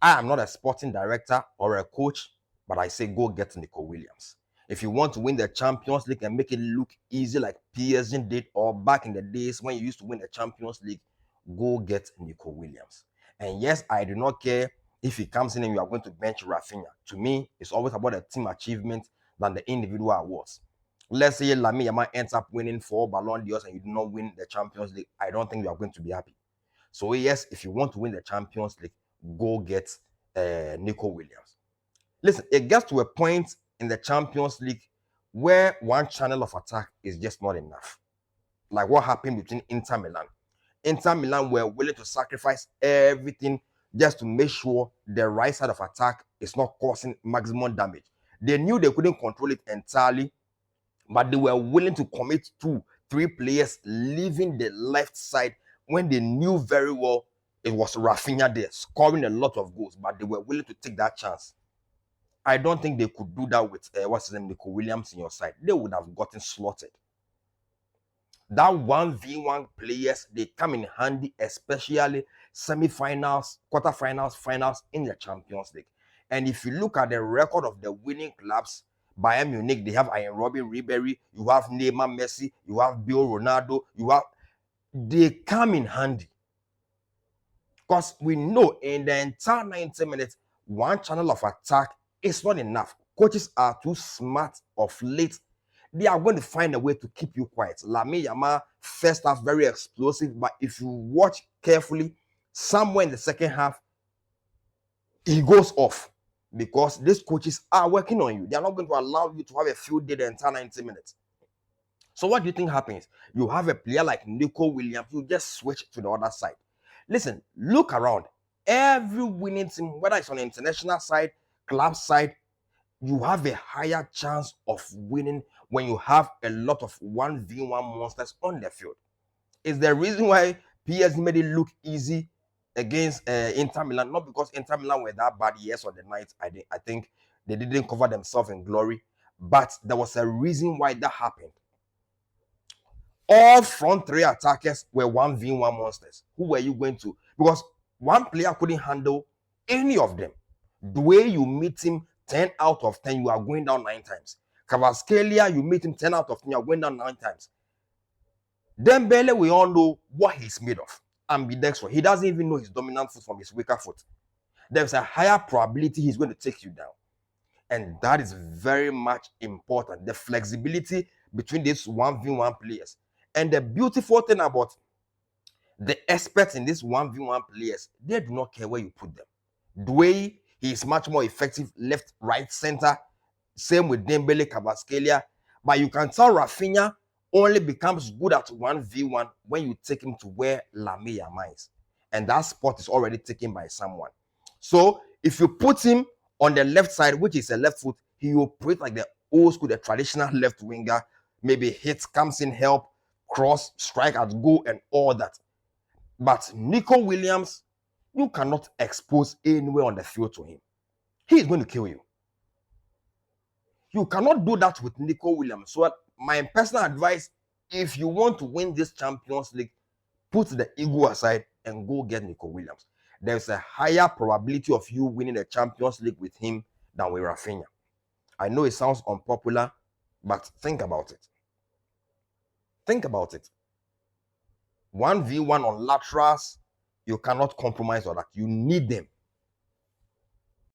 I am not a sporting director or a coach, but I say go get Nico Williams. If you want to win the Champions League and make it look easy like PSG did, or back in the days when you used to win the Champions League, go get Nico Williams. And yes, I do not care if he comes in and you are going to bench Rafinha. To me, it's always about the team achievement than the individual awards. Let's say Lamine Yamal ends up winning 4 Ballon d'Ors and you do not win the Champions League. I don't think you are going to be happy. So yes, if you want to win the Champions League, go get Nico Williams. Listen, it gets to a point in the Champions League where one channel of attack is just not enough. Like what happened between Inter Milan. Inter Milan were willing to sacrifice everything just to make sure the right side of attack is not causing maximum damage. They knew they couldn't control it entirely, but they were willing to commit 2-3 players leaving the left side when they knew very well it was Rafinha there scoring a lot of goals, but they were willing to take that chance. I don't think they could do that with what's his name, Nico Williams in your side. They would have gotten slaughtered. That 1v1 players, they come in handy, especially semi-finals, quarterfinals, finals in the Champions League. And if you look at the record of the winning clubs, Bayern Munich, they have Ian Robin Ribery, you have Neymar Messi, you have Bill Ronaldo, they come in handy. Because we know in the entire 90 minutes, one channel of attack is not enough. Coaches are too smart of late. They are going to find a way to keep you quiet. Lamine Yamal, first half, very explosive, but if you watch carefully, somewhere in the second half, he goes off because these coaches are working on you. They are not going to allow you to have a field day the entire 90 minutes. So what do you think happens? You have a player like Nico Williams, you just switch to the other side. Listen, look around. Every winning team, whether it's on the international side, club side, you have a higher chance of winning when you have a lot of 1v1 monsters on the field. It's the reason why PSG made it look easy against Inter Milan, not because Inter Milan were that bad yes on the night. I think they didn't cover themselves in glory, but there was a reason why that happened. All front three attackers were 1v1 monsters. Who were you going to? Because one player couldn't handle any of them. The way you meet him 10 out of 10, you are going down 9 times. Kvaratskhelia, you meet him 10 out of 10, you are going down 9 times. Dembele, we all know what he's made of. Ambidextrous. He doesn't even know his dominant foot from his weaker foot. There's a higher probability he's going to take you down. And that is very much important. The flexibility between these 1v1 players. And the beautiful thing about the experts in these 1v1 players, they do not care where you put them. The way he is much more effective left, right, center. Same with Dembele, Kvaratskhelia. But you can tell Rafinha only becomes good at 1v1 when you take him to where Lamine Yamal is. And that spot is already taken by someone. So if you put him on the left side, which is a left foot, he will operate like the old school, the traditional left winger. Maybe hits, comes in, help, cross, strike at goal, and all that. But Nico Williams, you cannot expose anywhere on the field to him. He is going to kill you. You cannot do that with Nico Williams. So my personal advice, if you want to win this Champions League, put the ego aside and go get Nico Williams. There's a higher probability of you winning the Champions League with him than with Rafinha. I know it sounds unpopular, but think about it. Think about it. 1v1 on laterals, you cannot compromise on that. You need them.